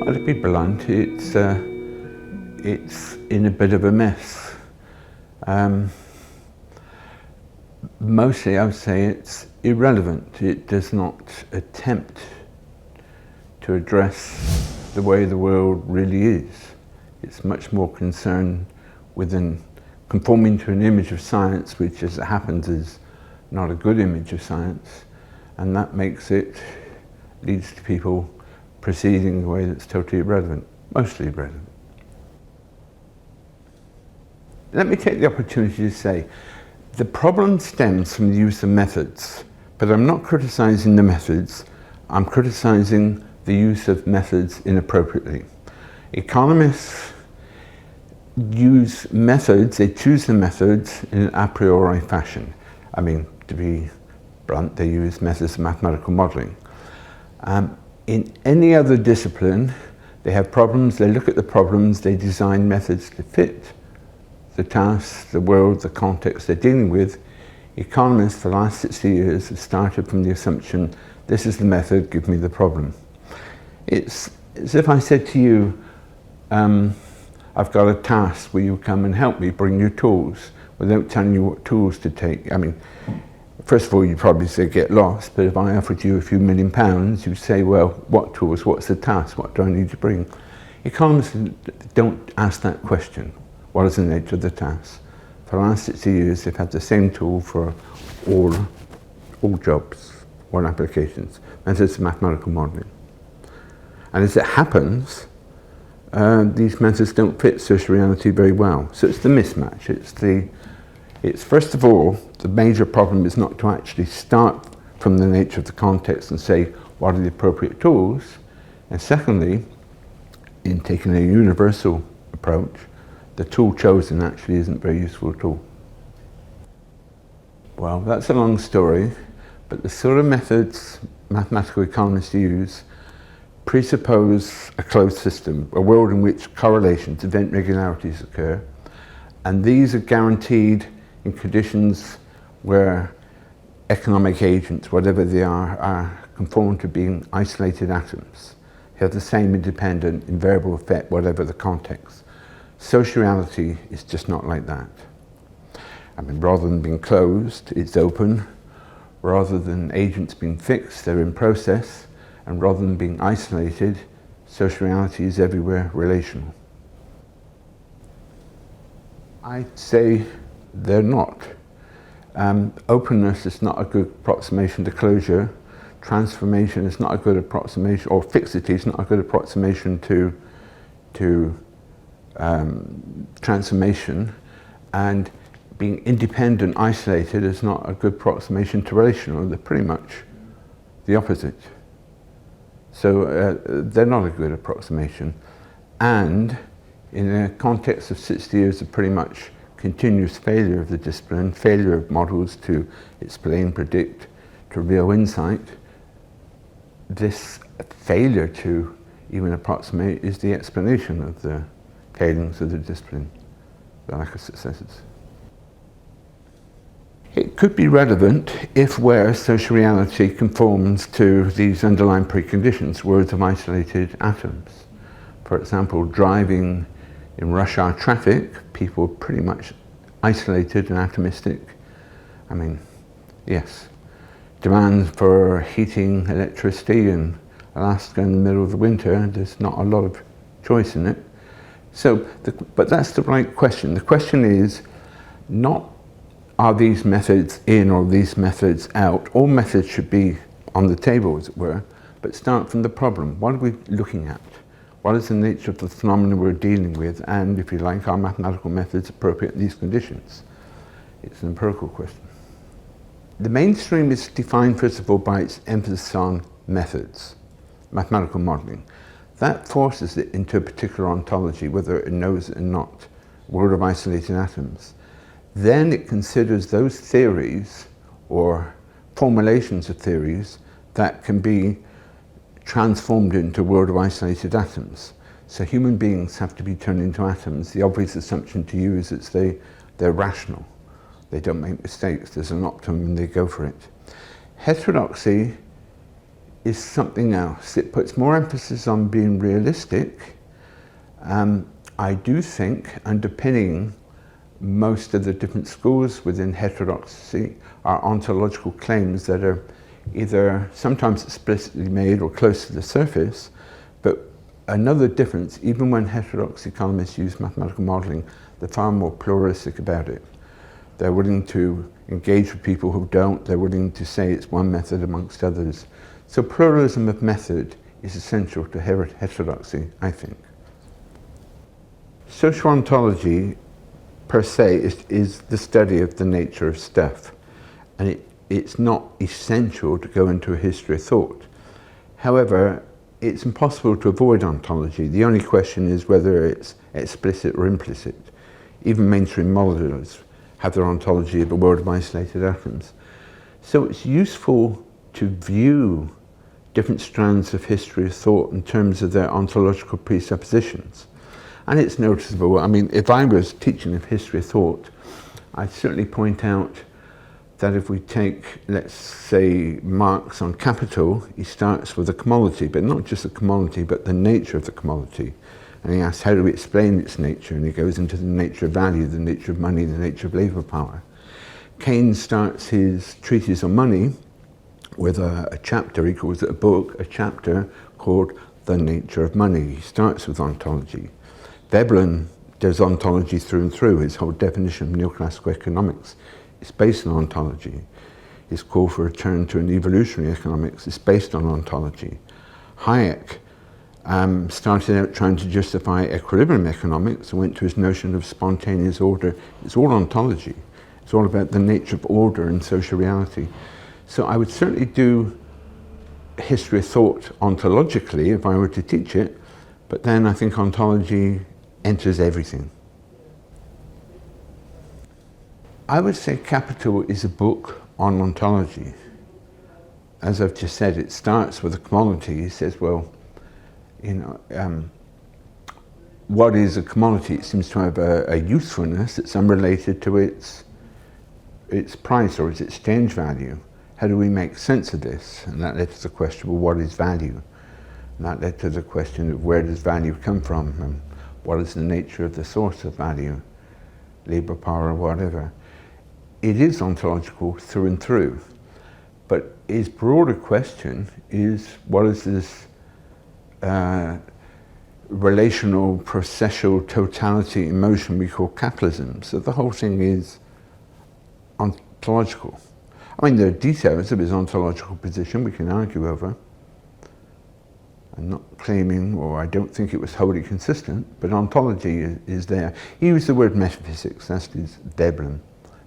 Well, to be blunt, it's in a bit of a mess. Mostly I would say it's irrelevant. It does not attempt to address the way the world really is. It's much more concerned with conforming to an image of science, which as it happens is not a good image of science, and that leads to people proceeding in a way that's totally irrelevant, mostly irrelevant. Let me take the opportunity to say, the problem stems from the use of methods, but I'm not criticizing the methods, I'm criticizing the use of methods inappropriately. Economists use methods, they choose the methods in an a priori fashion. I mean, to be blunt, they use methods of mathematical modeling. In any other discipline, they have problems, they look at the problems, they design methods to fit the task, the world, the context they're dealing with. Economists for the last 60 years have started from the assumption, this is the method, give me the problem. It's as if I said to you, I've got a task, will you come and help me bring your tools, without telling you what tools to take. I mean, first of all, you'd probably say get lost, but if I offered you a few £1,000,000, you'd say, well, what tools, what's the task, what do I need to bring? Economists don't ask that question. What is the nature of the task? For the last 60 years, they've had the same tool for all jobs, all applications, methods of mathematical modeling. And as it happens, these methods don't fit social reality very well. So it's the mismatch. It's first of all, the major problem is not to actually start from the nature of the context and say, what are the appropriate tools? And secondly, in taking a universal approach, the tool chosen actually isn't a very useful tool. Well, that's a long story, but the sort of methods mathematical economists use presuppose a closed system, a world in which correlations, event regularities occur, and these are guaranteed in conditions where economic agents, whatever they are conformed to being isolated atoms. They have the same independent, invariable effect, whatever the context. Social reality is just not like that. I mean, rather than being closed, it's open. Rather than agents being fixed, they're in process. And rather than being isolated, social reality is everywhere relational. I'd say they're not. Openness is not a good approximation to closure. Transformation is not a good approximation, or fixity is not a good approximation to transformation. And being independent, isolated is not a good approximation to relational. They're pretty much the opposite. So they're not a good approximation. And in a context of 60 years of pretty much continuous failure of the discipline, failure of models to explain, predict, to reveal insight, this failure to even approximate is the explanation of the failings of the discipline, the lack of successes. It could be relevant if where social reality conforms to these underlying preconditions, worlds of isolated atoms. For example, driving in rush hour traffic, people are pretty much isolated and atomistic. I mean, yes. Demands for heating electricity in Alaska in the middle of the winter, there's not a lot of choice in it. So, but that's the right question. The question is not, are these methods in or these methods out? All methods should be on the table, as it were, but start from the problem. What are we looking at? What is the nature of the phenomenon we're dealing with? And, if you like, are mathematical methods appropriate in these conditions? It's an empirical question. The mainstream is defined, first of all, by its emphasis on methods, mathematical modeling. That forces it into a particular ontology, whether it knows it or not, world of isolated atoms. Then it considers those theories or formulations of theories that can be transformed into a world of isolated atoms. So human beings have to be turned into atoms. The obvious assumption to use is they're rational. They don't make mistakes. There's an optimum and they go for it. Heterodoxy is something else. It puts more emphasis on being realistic. I do think underpinning most of the different schools within heterodoxy are ontological claims that are either sometimes explicitly made or close to the surface, but another difference, even when heterodox economists use mathematical modeling, they're far more pluralistic about it. They're willing to engage with people who don't, they're willing to say it's one method amongst others. So pluralism of method is essential to heterodoxy, I think. Social ontology, per se, is the study of the nature of stuff. And it's not essential to go into a history of thought. However, it's impossible to avoid ontology. The only question is whether it's explicit or implicit. Even mainstream modelers have their ontology of a world of isolated atoms. So it's useful to view different strands of history of thought in terms of their ontological presuppositions. And it's noticeable. I mean, if I was teaching of history of thought, I'd certainly point out that if we take, let's say, Marx on capital, he starts with a commodity, but not just a commodity, but the nature of the commodity. And he asks, how do we explain its nature? And he goes into the nature of value, the nature of money, the nature of labour power. Keynes starts his treatise on money with a chapter, he calls it a book, a chapter called The Nature of Money. He starts with ontology. Veblen does ontology through and through. His whole definition of neoclassical economics is based on ontology. His call for return to an evolutionary economics is based on ontology. Hayek started out trying to justify equilibrium economics and went to his notion of spontaneous order. It's all ontology. It's all about the nature of order and social reality. So I would certainly do history of thought ontologically if I were to teach it, but then I think ontology enters everything. I would say Capital is a book on ontology. As I've just said, it starts with a commodity. He says, well, you know, what is a commodity? It seems to have a usefulness that's unrelated to its price or its exchange value. How do we make sense of this? And that led to the question, well, what is value? And that led to the question of where does value come from and what is the nature of the source of value, labour power or whatever. It is ontological through and through, but his broader question is what is this relational processual totality in motion we call capitalism? So the whole thing is ontological. I mean, there are details of his ontological position we can argue over. I'm not claiming, or I don't think it was wholly consistent, but ontology is there. He used the word metaphysics, that's his Veblen,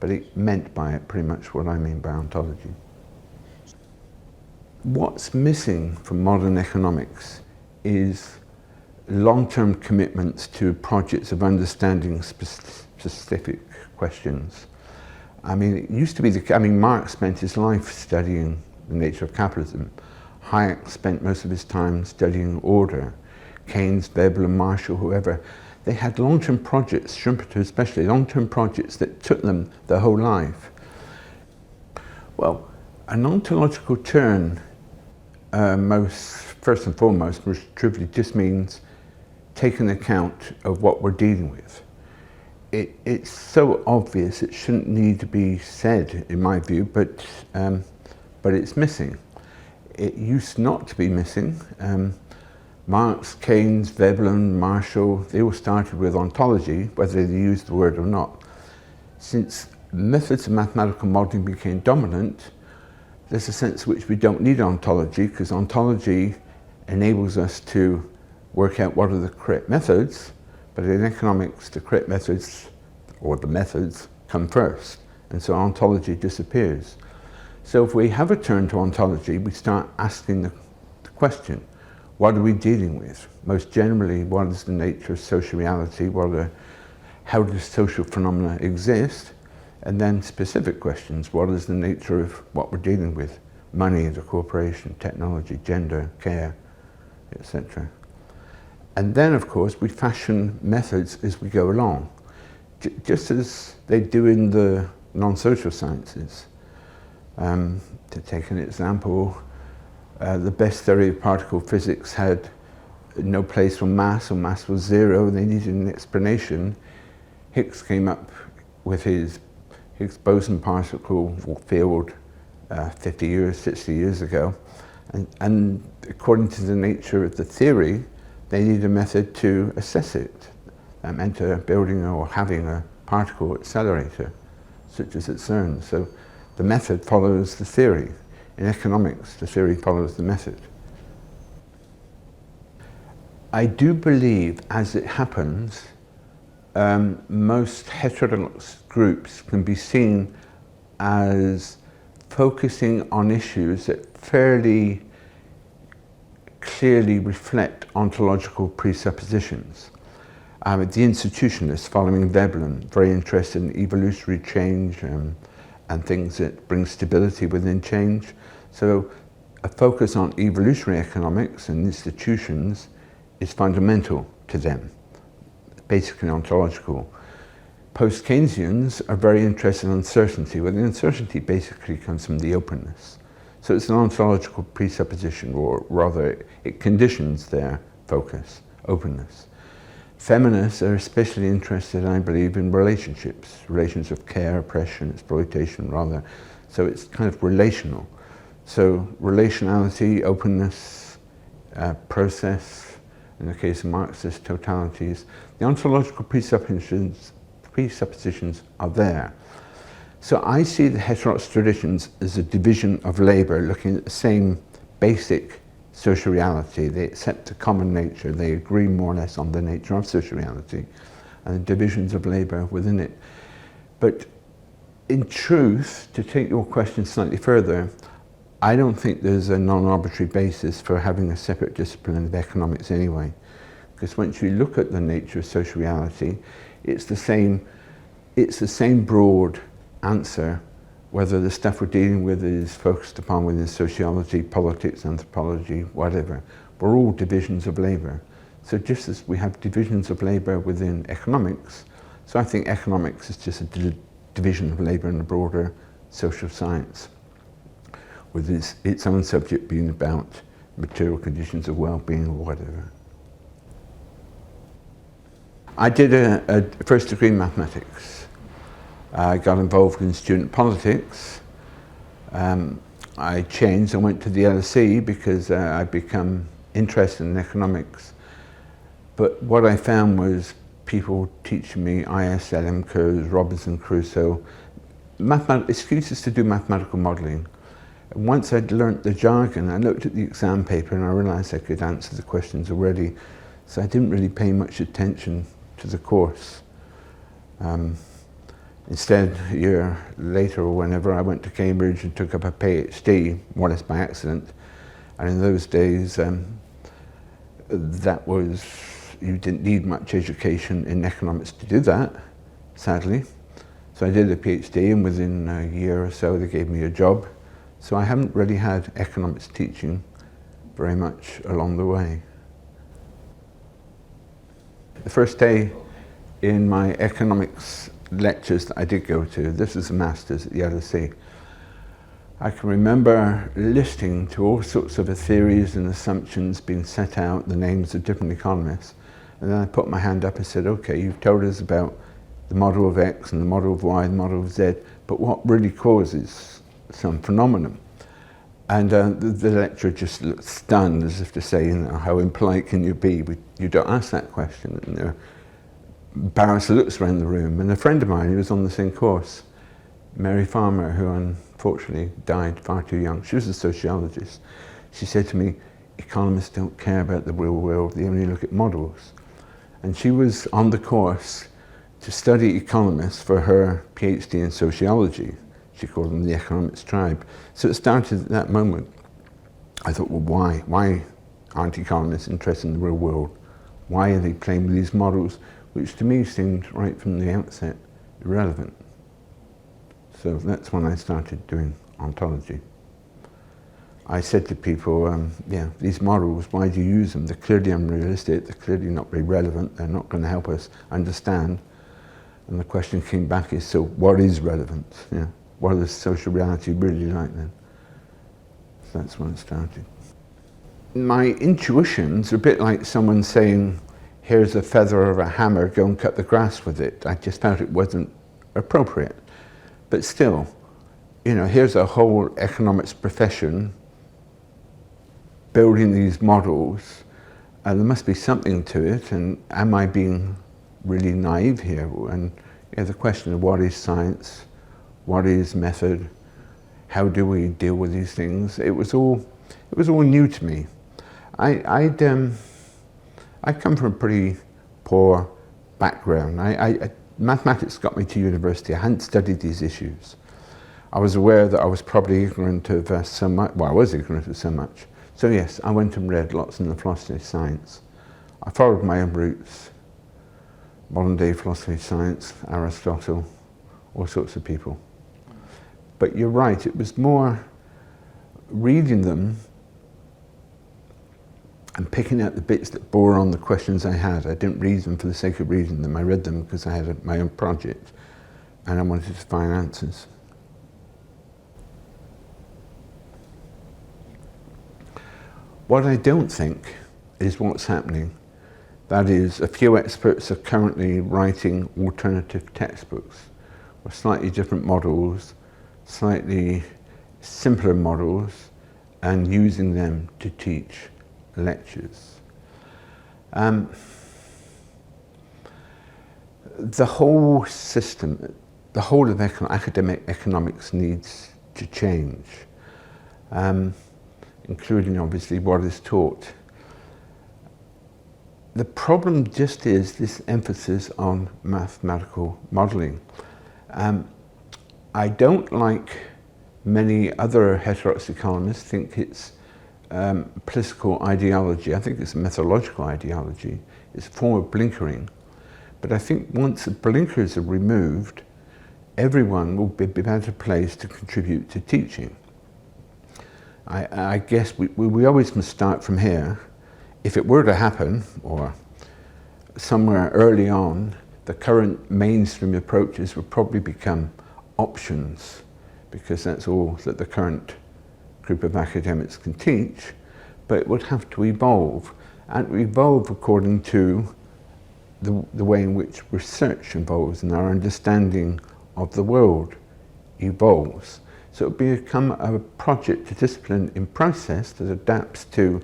but it meant by it pretty much what I mean by ontology. What's missing from modern economics is long-term commitments to projects of understanding specific questions. I mean, it used to be Marx spent his life studying the nature of capitalism. Hayek spent most of his time studying order. Keynes, Veblen, Marshall, whoever. They had long-term projects, Schumpeter especially, long-term projects that took them their whole life. Well, an ontological turn, first and foremost, most trivially just means taking account of what we're dealing with. It's so obvious it shouldn't need to be said, in my view, but it's missing. It used not to be missing. Marx, Keynes, Veblen, Marshall, they all started with ontology, whether they used the word or not. Since methods of mathematical modelling became dominant, there's a sense in which we don't need ontology, because ontology enables us to work out what are the correct methods, but in economics, the correct methods, or the methods, come first, and so ontology disappears. So if we have a turn to ontology, we start asking the question, what are we dealing with? Most generally, what is the nature of social reality? How do social phenomena exist? And then specific questions, what is the nature of what we're dealing with? Money, the corporation, technology, gender, care, etc. And then, of course, we fashion methods as we go along, just as they do in the non-social sciences. To take an example, The best theory of particle physics had no place for mass, or mass was zero. They needed an explanation. Higgs came up with his Higgs boson particle field 50 years, 60 years ago. And according to the nature of the theory, they need a method to assess it. That meant building or having a particle accelerator, such as at CERN. So the method follows the theory. In economics, the theory follows the method. I do believe, as it happens, most heterodox groups can be seen as focusing on issues that fairly clearly reflect ontological presuppositions. The institutionalists, following Veblen, very interested in evolutionary change and things that bring stability within change. So a focus on evolutionary economics and institutions is fundamental to them, basically ontological. Post-Keynesians are very interested in uncertainty, well, the uncertainty basically comes from the openness. So it's an ontological presupposition, or rather it conditions their focus, openness. Feminists are especially interested, I believe, in relationships, relations of care, oppression, exploitation, rather. So it's kind of relational. So relationality, openness, process, in the case of Marxist totalities, the ontological presuppositions are there. So I see the heterodox traditions as a division of labour, looking at the same basic social reality. They accept a common nature, they agree more or less on the nature of social reality, and the divisions of labour within it. But in truth, to take your question slightly further, I don't think there's a non-arbitrary basis for having a separate discipline of economics anyway. Because once you look at the nature of social reality, it's the same broad answer, whether the stuff we're dealing with is focused upon within sociology, politics, anthropology, whatever. We're all divisions of labour. So just as we have divisions of labour within economics, so I think economics is just a division of labour in a broader social science, with its own subject being about material conditions of well-being or whatever. I did a first degree in mathematics. I got involved in student politics. I changed, I went to the LSE because I'd become interested in economics. But what I found was people teaching me ISLM curves, Robinson Crusoe, excuses to do mathematical modelling. Once I'd learnt the jargon, I looked at the exam paper and I realised I could answer the questions already. So I didn't really pay much attention to the course. Instead, a year later or whenever, I went to Cambridge and took up a PhD, more or less by accident. And in those days, that was, you didn't need much education in economics to do that, sadly. So I did a PhD, and within a year or so, they gave me a job. So I haven't really had economics teaching very much along the way. The first day in my economics lectures that I did go to, this is a master's at the LSE, I can remember listening to all sorts of theories and assumptions being set out, the names of different economists, and then I put my hand up and said, okay, you've told us about the model of X and the model of Y and the model of Z, but what really causes some phenomenon? And the lecturer just looked stunned, as if to say, you know, how impolite can you be? You don't ask that question. And, barrister looks around the room, and a friend of mine who was on the same course, Mary Farmer, who unfortunately died far too young, she was a sociologist. She said to me, economists don't care about the real world, they only look at models. And she was on the course to study economists for her PhD in sociology. She called them the economics tribe. So it started at that moment. I thought, well, why? Why aren't economists interested in the real world? Why are they playing with these models, which to me seemed right from the outset irrelevant? So that's when I started doing ontology. I said to people, yeah, these models, why do you use them? They're clearly unrealistic, they're clearly not very relevant, they're not going to help us understand. And the question came back is, so what is relevant? Yeah, what is social reality really like then? So that's when it started. my intuitions are a bit like someone saying, here's a feather or a hammer, go and cut the grass with it. I just felt it wasn't appropriate. But still, you know, here's a whole economics profession building these models, and there must be something to it, and am I being really naive here? And you know, the question of what is science, what is method, how do we deal with these things? It was all new to me. I come from a pretty poor background. Mathematics got me to university. I hadn't studied these issues. I was aware that I was probably ignorant of so much. Well, I was ignorant of so much. So yes, I went and read Lawson and the Philosophy of Science. I followed my own routes. Modern day philosophy of science, Aristotle, all sorts of people. But you're right, it was more reading them and picking out the bits that bore on the questions I had. I didn't read them for the sake of reading them. I read them because I had my own project and I wanted to find answers. What I don't think is what's happening. That is, a few experts are currently writing alternative textbooks with slightly different models, slightly simpler models, and using them to teach lectures. The whole system, the whole of academic economics needs to change, including obviously what is taught. The problem just is this emphasis on mathematical modelling. I don't, like many other heterodox economists, think it's political ideology. I think it's a methodological ideology. It's a form of blinkering. But I think once the blinkers are removed, everyone will be better placed to contribute to teaching. I guess we always must start from here. If it were to happen, or somewhere early on, the current mainstream approaches would probably become options, because that's all that the current group of academics can teach, but it would have to evolve, and evolve according to the way in which research evolves and our understanding of the world evolves. So it would become a project, a discipline in process that adapts to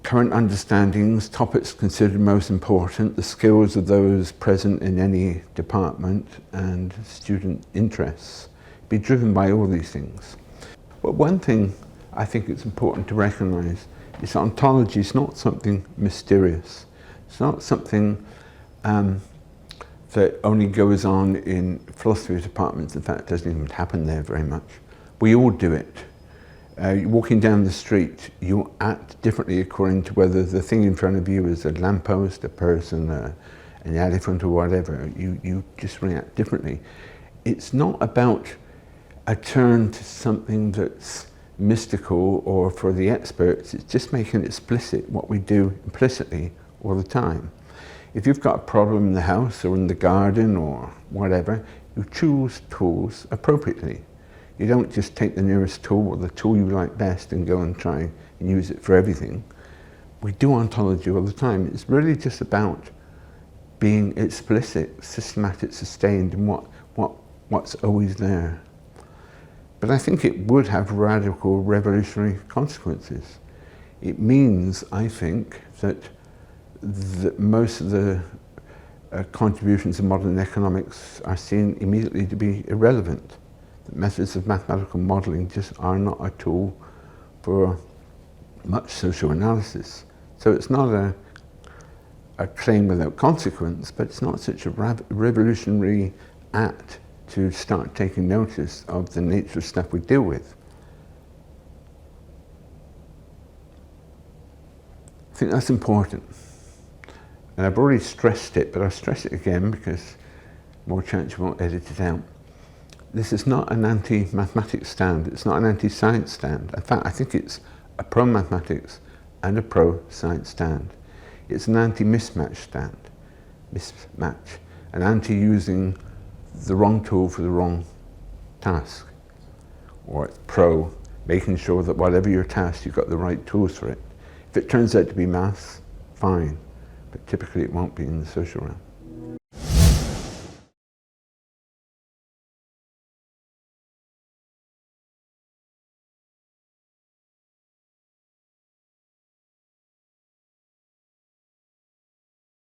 current understandings, topics considered most important, the skills of those present in any department, and student interests. Be driven by all these things. But one thing I think it's important to recognize is that ontology is not something mysterious. It's not something that only goes on in philosophy departments. In fact, it doesn't even happen there very much. We all do it. Walking down the street, you act differently according to whether the thing in front of you is a lamppost, a person, an elephant, or whatever. You just react differently. It's not about a turn to something that's mystical or for the experts. It's just making explicit what we do implicitly all the time. If you've got a problem in the house or in the garden or whatever, you choose tools appropriately. You don't just take the nearest tool or the tool you like best and go and try and use it for everything. We do ontology all the time. It's really just about being explicit, systematic, sustained in what's always there. But I think it would have radical, revolutionary consequences. It means, I think, that most of the contributions of modern economics are seen immediately to be irrelevant. The methods of mathematical modelling just are not a tool for much social analysis. So it's not a claim without consequence, but it's not such a revolutionary act to start taking notice of the nature of stuff we deal with. I think that's important. And I've already stressed it, but I'll stress it again because more chance you won't edit it out. This is not an anti-mathematics stand. It's not an anti-science stand. In fact, I think it's a pro-mathematics and a pro-science stand. It's an anti-mismatch stand. Mismatch. An anti-using the wrong tool for the wrong task. Or it's pro making sure that whatever your task, you've got the right tools for it. If it turns out to be maths, fine, but typically it won't be in the social realm.